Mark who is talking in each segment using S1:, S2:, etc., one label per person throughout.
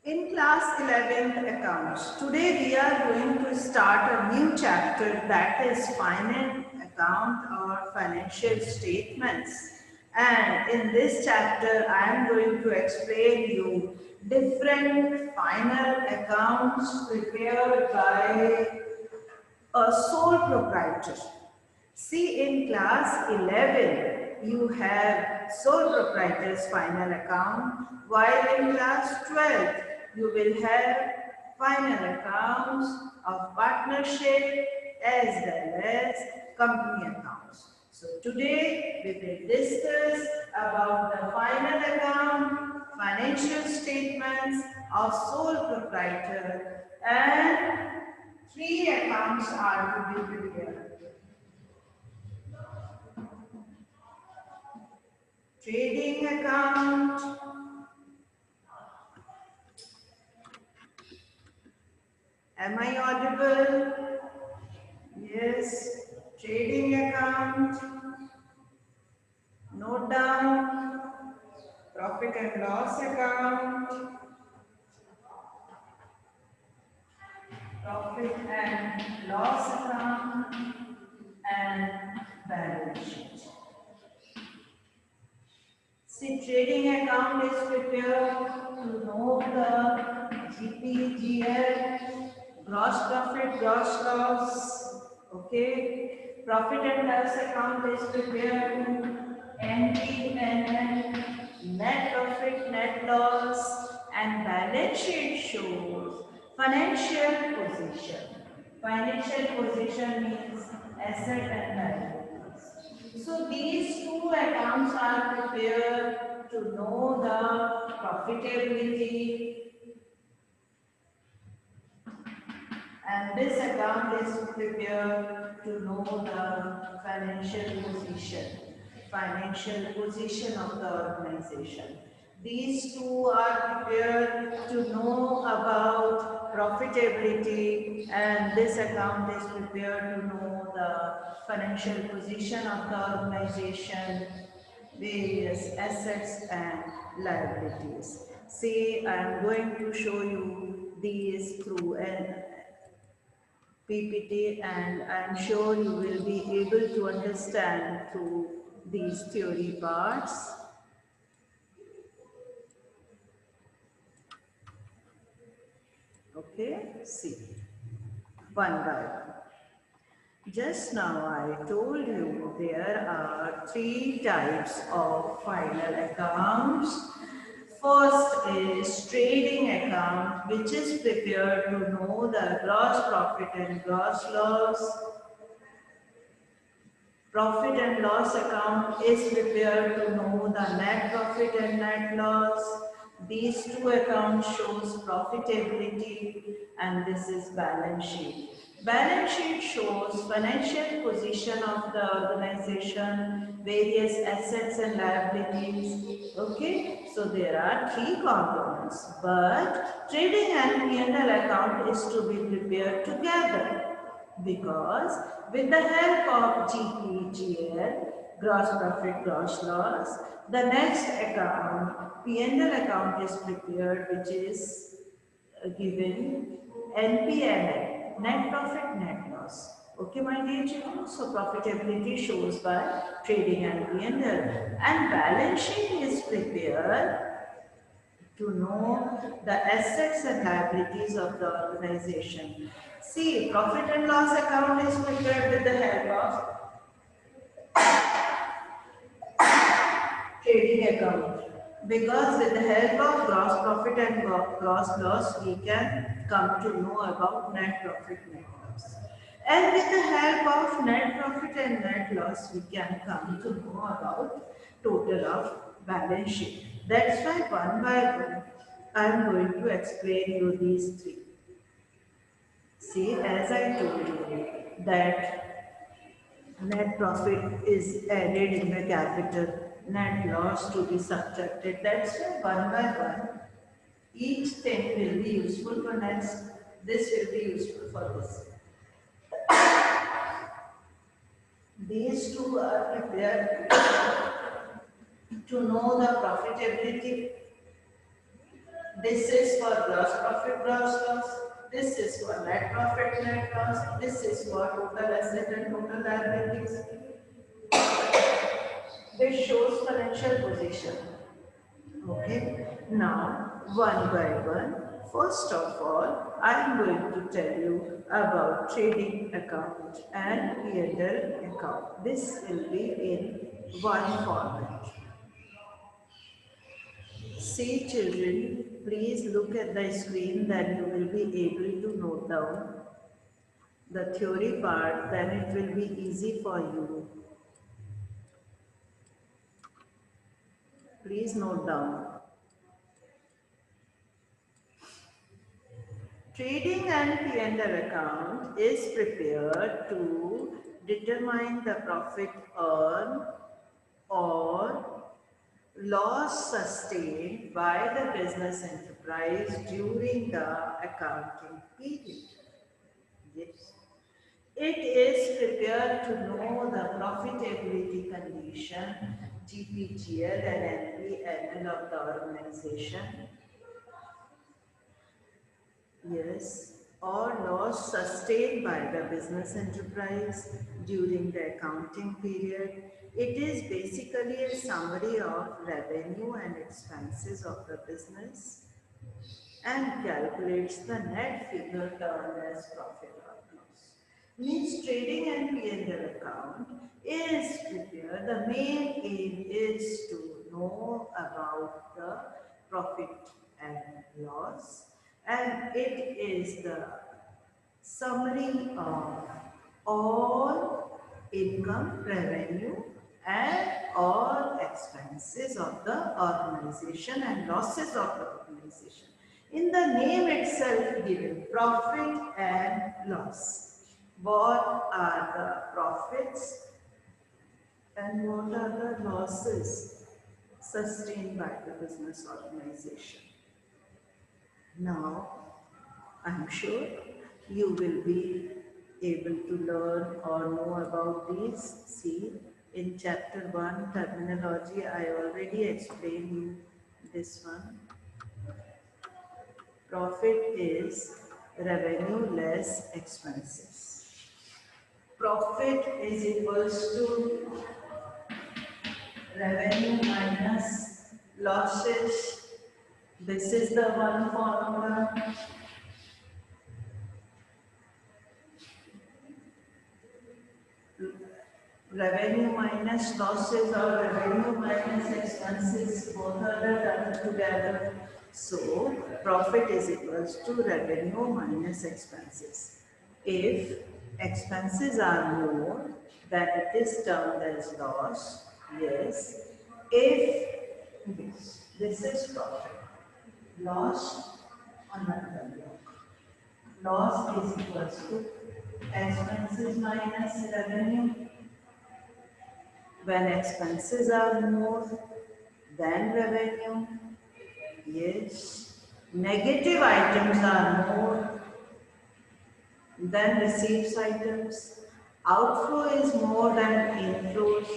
S1: In class 11th accounts, today we are going to start a new chapter, that is finance account or financial statements. And in this chapter, I am going to explain you different final accounts prepared by a sole proprietor. See, in class 11, you have sole proprietor's final account, while in class 12, you will have final accounts of partnership as well as company accounts. So today, we will discuss about the final account, financial statements of sole proprietor, and three accounts are to be prepared. Trading account, am I audible? Yes. Trading account, note down. Profit and loss account, profit and loss account, and balance sheet. See, trading account is prepared to know the GPGL, gross profit, gross loss. Okay. Profit and loss account is prepared to NPNL, net profit, net loss, and balance sheet shows financial position. Financial position means asset and liabilities. So these two accounts are prepared to know the profitability, and this account is prepared to know the financial position of the organization. These two are prepared to know about profitability, and this account is prepared to know the financial position of the organization, various assets and liabilities. See, I am going to show you these through an PPT, and I am sure you will be able to understand through these theory parts. Okay, see, one by one. Just now I told you there are three types of final accounts. First is trading account, which is prepared to know the gross profit and gross loss. Profit and loss account is prepared to know the net profit and net loss. These two accounts shows profitability, and this is balance sheet. Balance sheet shows financial position of the organization, various assets and liabilities. Okay, so there are three components, but trading and P&L account is to be prepared together, because with the help of GPGL, gross profit, gross loss, the next account, P&L account is prepared, which is given NPNL, net profit, net loss. Okay, my dear children, so profitability shows by trading and P&L, and balance sheet is prepared to know the assets and liabilities of the organization. See, profit and loss account is prepared with the help of trading account, because with the help of gross profit and gross loss, we can come to know about net profit, net loss. And with the help of net profit and net loss, we can come to know about total of balance sheet. That's why one by one, I am going to explain you these three. See, as I told you that net profit is added in the capital, net loss to be subtracted. That's why one by one, each thing will be useful for next. This will be useful for this. These two are prepared to know the profitability. This is for gross profit, gross loss. This is for net profit, net loss. This is for total asset and total liabilities. This shows financial position. Okay. Now, one by one. First of all, I am going to tell you about trading account and P&L account. This will be in one format. See children, please look at the screen, then you will be able to note down the theory part, then it will be easy for you. Please note down. Trading and P&L account is prepared to determine the profit earned or loss sustained by the business enterprise during the accounting period. Yes. It is prepared to know the profitability condition, TPGL and NPL of the organization. Yes, or loss sustained by the business enterprise during the accounting period. It is basically a summary of revenue and expenses of the business and calculates the net figure termed as profit or loss. Means trading and P&L account is prepared. The main aim is to know about the profit and loss, and it is the summary of all income, revenue and all expenses of the organization and losses of the organization. In the name itself given, profit and loss. What are the profits and what are the losses sustained by the business organization? Now, I am sure you will be able to learn or know about these. See, in chapter 1, terminology, I already explained you this one. Profit is revenue less expenses. Profit is equals to revenue minus losses. This is the one formula. Revenue minus losses or revenue minus expenses, both are done together. So, profit is equals to revenue minus expenses. If expenses are more, then it is termed as loss. Yes. If this is profit, loss another block. Loss is equals to expenses minus revenue. When expenses are more than revenue, yes, negative items are more than receipts items. Outflow is more than inflows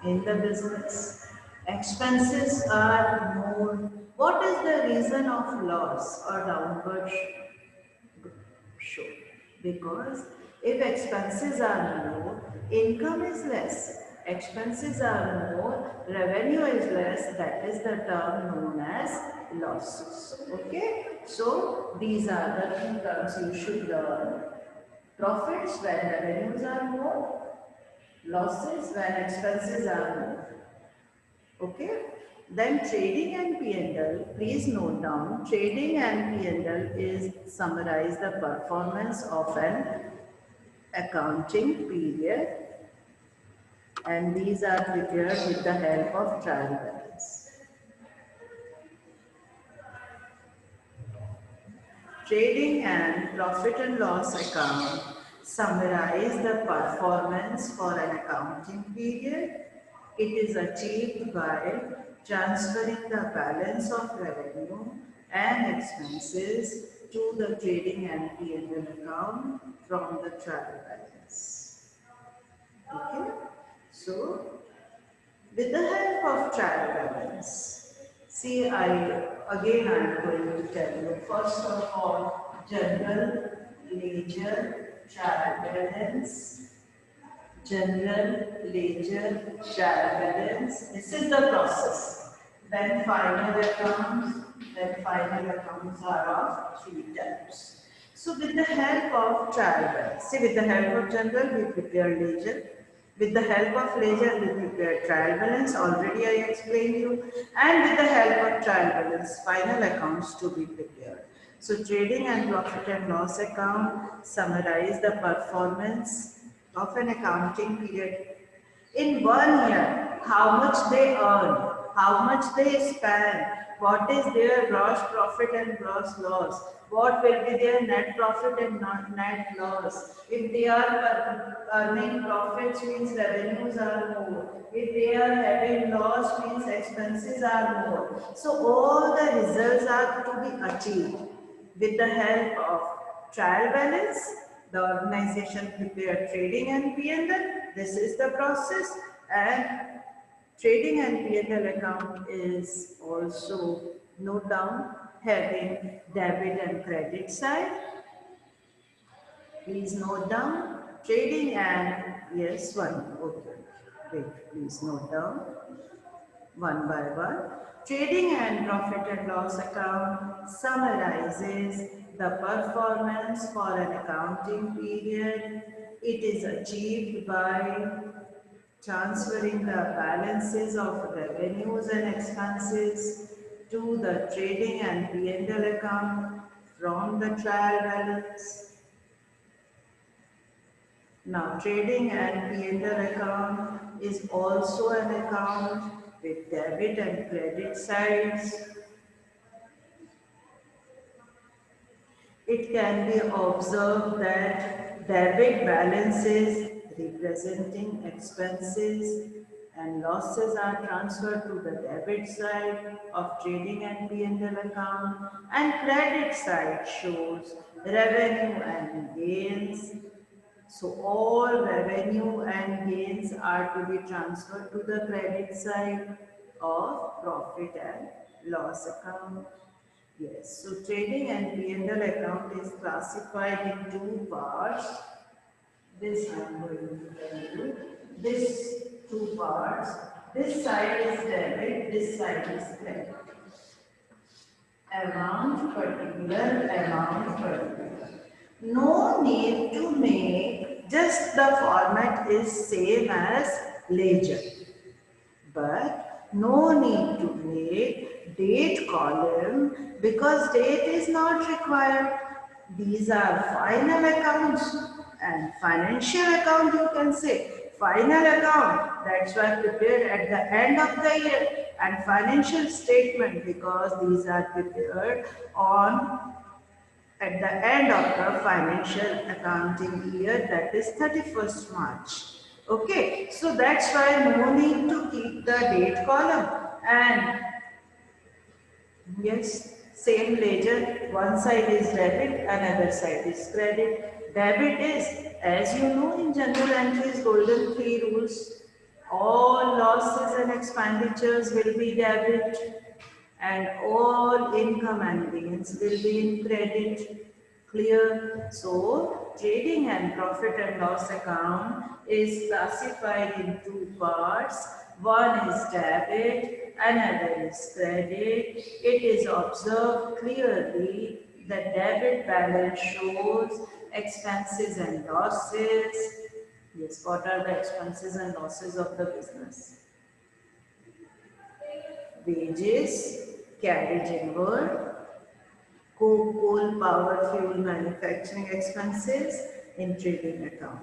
S1: in the business. Expenses are more. What is the reason of loss or downward show? Because if expenses are more, income is less. Expenses are more, revenue is less, that is the term known as losses. Okay? So, these are the two terms you should learn. Profits when revenues are more, losses when expenses are more. Okay? Then trading and P&L, please note down, trading and P&L is summarize the performance of an accounting period, and these are prepared with the help of trial balance. Trading and profit and loss account summarize the performance for an accounting period. It is achieved by transferring the balance of revenue and expenses to the trading and P&L account from the trial balance. Okay? So, with the help of trial balance, See, I'm going to tell you. First of all, general ledger trial balance. General ledger trial balance. This is the process. Then final accounts. Then final accounts are of three types. So with the help of trial balance, see, with the help of general, we prepare ledger. With the help of ledger, we prepare trial balance. Already I explained you. And with the help of trial balance, final accounts to be prepared. So trading and profit and loss account summarize the performance of an accounting period in 1 year, how much they earn, how much they spend, what is their gross profit and gross loss, what will be their net profit and not net loss. If they are earning profits means revenues are more. If they are having loss means expenses are more. So all the results are to be achieved with the help of trial balance. The organization prepare trading and P&L. This is the process, and trading and P&L account is also note down having debit and credit side. Please note down trading and yes one. Okay, wait. Please note down one by one. Trading and profit and loss account summarizes the performance for an accounting period. It is achieved by transferring the balances of revenues and expenses to the trading and P&L account from the trial balance. Now, trading and P&L account is also an account with debit and credit sides. It can be observed that debit balances representing expenses and losses are transferred to the debit side of trading and P&L account, and credit side shows revenue and gains. So all revenue and gains are to be transferred to the credit side of profit and loss account. Yes, so trading and P&L account is classified in two parts. This I am going to tell you. This two parts. This side is debit, this side is credit. Amount particular, amount particular. No need to make, just the format is same as ledger. But no need to make date column because date is not required. These are final accounts and financial account you can say. Final account, that's why prepared at the end of the year, and financial statement because these are prepared on at the end of the financial accounting year, that is 31st March. Okay, so that's why no need to keep the date column. And yes, same ledger, one side is debit, another side is credit. Debit is, as you know in general entries, golden three rules. All losses and expenditures will be debit and all income and gains will be in credit. Clear? So, trading and profit and loss account is classified in two parts. One is debit, another is credit. It is observed clearly that debit balance shows expenses and losses. Yes, what are the expenses and losses of the business? Wages, carriage inward, coal, power, fuel, manufacturing expenses in trading account.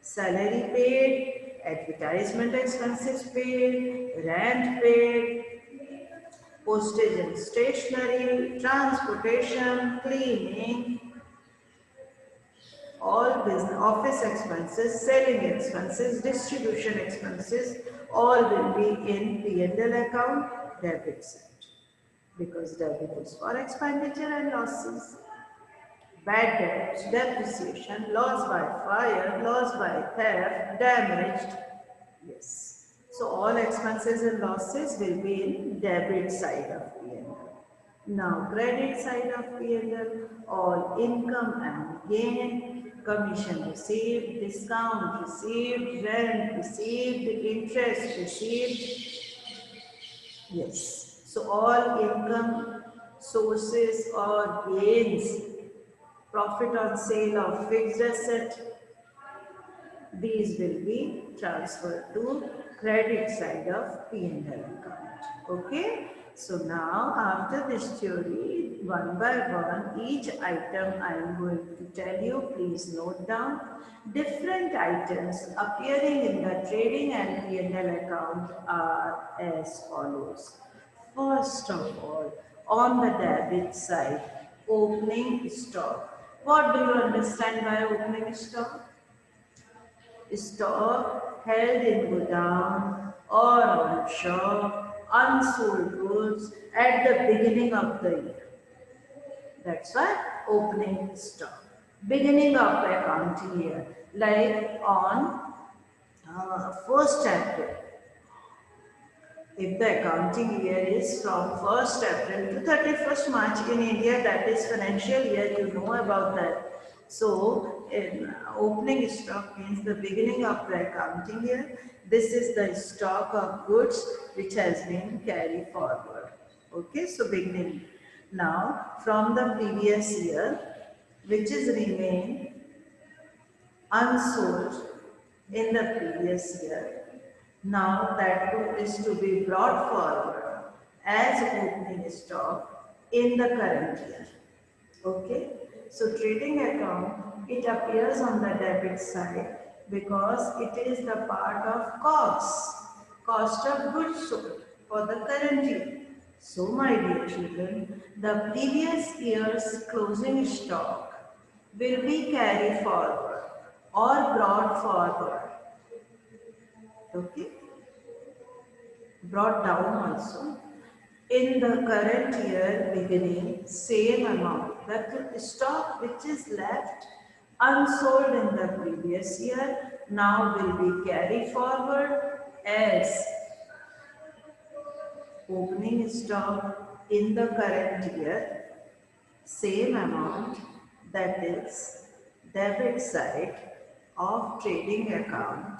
S1: Salary paid, advertisement expenses paid, rent paid, postage and stationery, transportation, cleaning, all business, office expenses, selling expenses, distribution expenses, all will be in P&L account debit side. Because debit is for expenditure and losses. Bad debts, depreciation, loss by fire, loss by theft, damaged. Yes. So all expenses and losses will be in debit side of P&L. Now credit side of P&L, all income and gain, commission received, discount received, rent received, interest received. Yes. So all income sources or gains, profit on sale of fixed asset, these will be transferred to credit side of P&L account. Okay. So now after this theory, one by one, each item I am going to tell you. Please note down. Different items appearing in the trading and P&L account are as follows. First of all, on the debit side, opening stock. What do you understand by opening stock? Stock held in godown or on shop, unsold goods at the beginning of the year. That's why opening stock. Beginning of accounting year, like on 1st April. If the accounting year is from 1st April to 31st March in India, that is financial year, you know about that. So, in opening stock means the beginning of the accounting year. This is the stock of goods which has been carried forward. Okay, so beginning. Now, from the previous year, which is remained unsold in the previous year. Now that is to be brought forward as opening stock in the current year. Okay. So trading account, it appears on the debit side because it is the part of cost of goods sold for the current year. So my dear children, the previous year's closing stock will be carried forward or brought forward. Okay, brought down also. In the current year beginning, same amount. The stock which is left unsold in the previous year now will be carried forward as opening stock in the current year, same amount, that is debit side of trading account,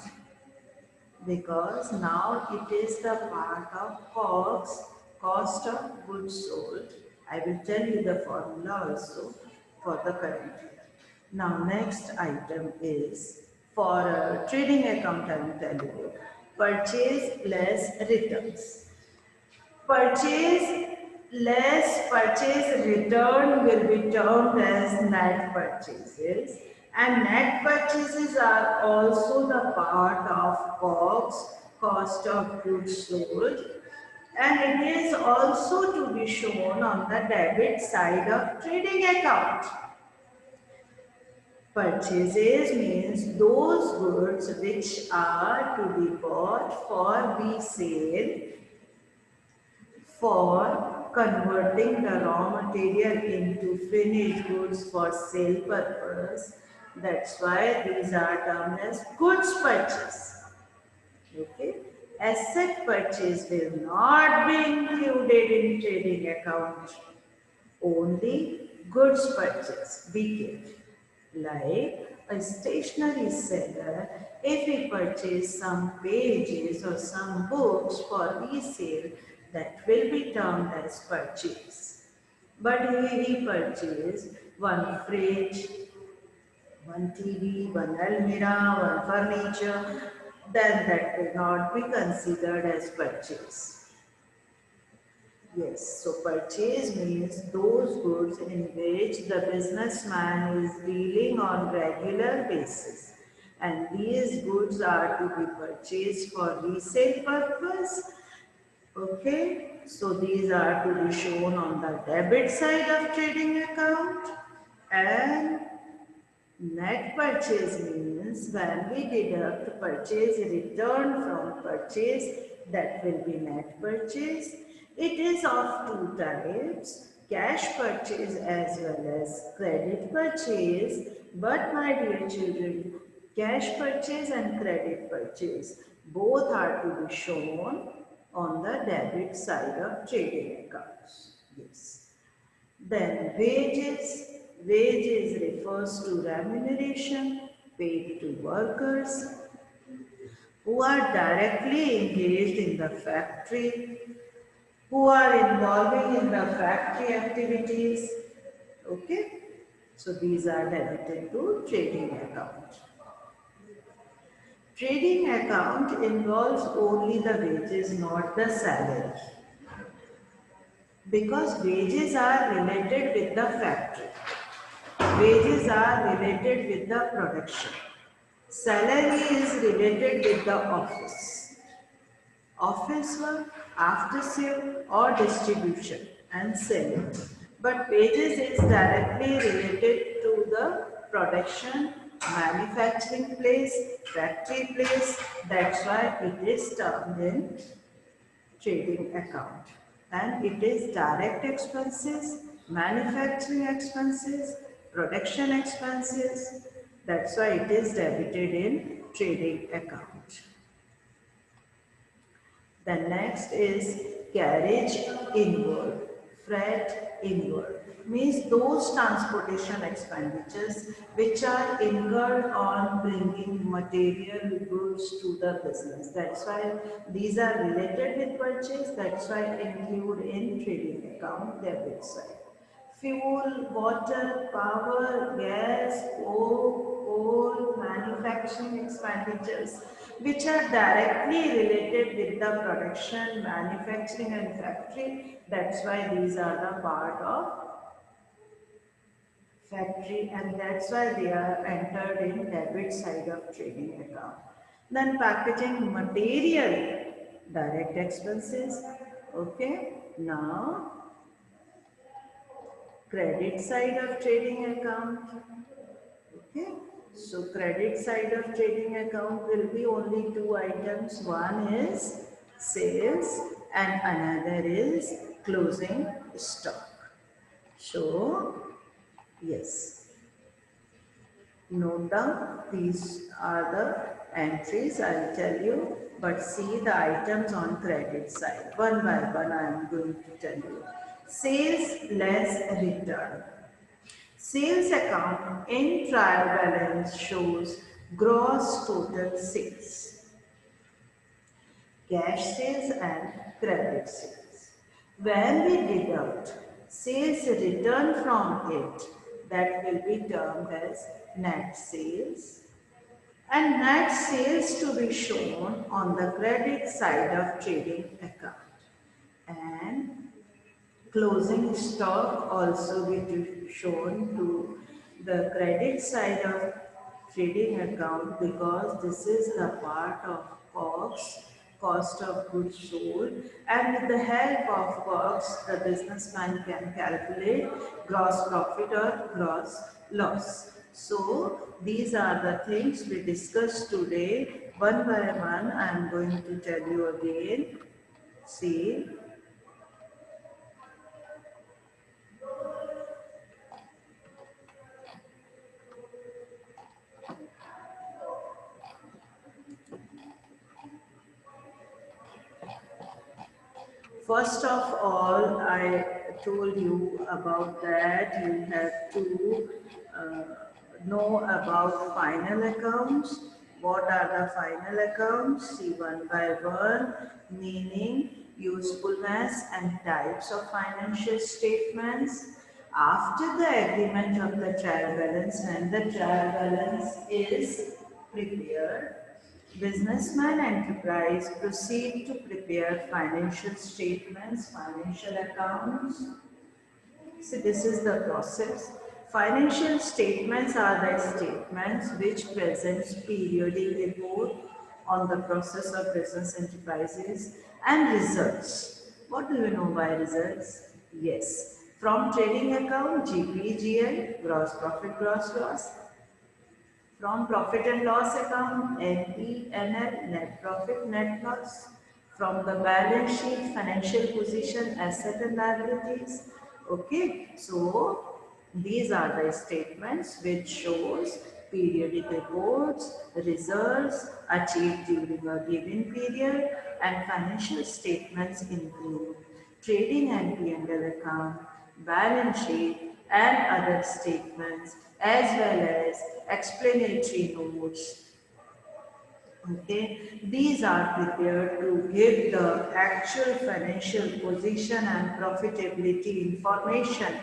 S1: because now it is the part of COGS, cost of goods sold. I will tell you the formula also for the current year. Now next item is for trading account. I will tell you purchase less returns. Purchase less purchase return will be termed as net purchases, and net purchases are also the part of COGS, cost of goods sold, and it is also to be shown on the debit side of trading account. Purchases means those goods which are to be bought for resale, for converting the raw material into finished goods for sale purpose. That's why these are termed as goods purchase. Okay. Asset purchase will not be included in trading account. Only goods purchase. Be careful. Like a stationery seller, if he purchase some pages or some books for resale, that will be termed as purchase. But if he purchased one fridge, one TV, one almirah, one furniture, then that will not be considered as purchase. Yes, so purchase means those goods in which the businessman is dealing on regular basis, and these goods are to be purchased for resale purpose. Okay, so these are to be shown on the debit side of trading account, and net purchase means when we deduct purchase return from purchase, that will be net purchase. It is of two types, cash purchase as well as credit purchase. But my dear children, cash purchase and credit purchase, Both are to be shown on the debit side of trading accounts. Yes. Then wages. Wages refers to remuneration paid to workers who are directly engaged in the factory, who are involving in the factory activities. Okay. So these are debited to trading account. Trading account involves only the wages, not the salary. Because wages are related with the factory. Wages are related with the production. Salary is related with the office. Office work, after sale or distribution and selling. But wages is directly related to the production, manufacturing place, factory place. That's why it is termed in trading account. And it is direct expenses, manufacturing expenses, production expenses. That's why it is debited in trading account. The next is carriage inward, freight inward. Means those transportation expenditures which are incurred on bringing material goods to the business. That's why these are related with purchase. That's why include in trading account debit side. Fuel, water, power, gas, coal, manufacturing expenditures, which are directly related with the production, manufacturing and factory. That's why these are the part of factory and that's why they are entered in debit side of trading account. Then packaging material, direct expenses. Okay, now credit side of trading account. Okay, so credit side of trading account will be only two items. One is sales and another is closing stock. So, yes, note down these are the entries I will tell you, but see the items on credit side. One by one I am going to tell you. Sales less return. Sales account in trial balance shows gross total sales, cash sales and credit sales. When we deduct sales return from it, that will be termed as net sales. And net sales to be shown on the credit side of trading account. And closing stock also will be shown to the credit side of trading account because this is the part of COGS, cost of goods sold, and with the help of COGS, the businessman can calculate gross profit or gross loss. So these are the things we discussed today. One by one, I am going to tell you again. See. First of all, I told you about that you have to know about final accounts. What are the final accounts? See one by one, meaning, usefulness and types of financial statements. After the agreement of the trial balance, when the trial balance is prepared, businessman enterprise proceed to prepare financial statements, financial accounts. So this is the process. Financial statements are the statements which presents periodic report on the process of business enterprises and results. What do you know by results? Yes. From trading account, GP, GL, gross profit, gross loss. From profit and loss account, NP, NL, net profit, net loss. From the balance sheet, financial position, asset and liabilities. Okay, so these are the statements which shows periodic reports, results achieved during a given period, and financial statements include trading and P&L account, balance sheet, and other statements, as well as explanatory notes. Okay, these are prepared to give the actual financial position and profitability information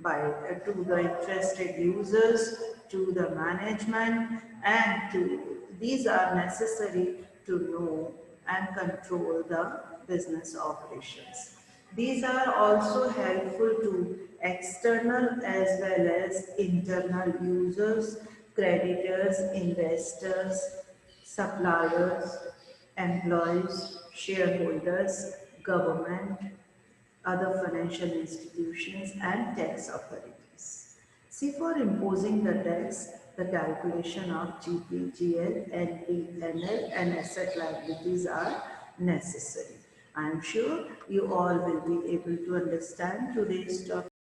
S1: to the interested users, to the management, and to these are necessary to know and control the business operations. These are also helpful to external as well as internal users, creditors, investors, suppliers, employees, shareholders, government, other financial institutions, and tax authorities. See, for imposing the tax, the calculation of GPGL, NPNL, and asset liabilities are necessary. I am sure you all will be able to understand today's topic.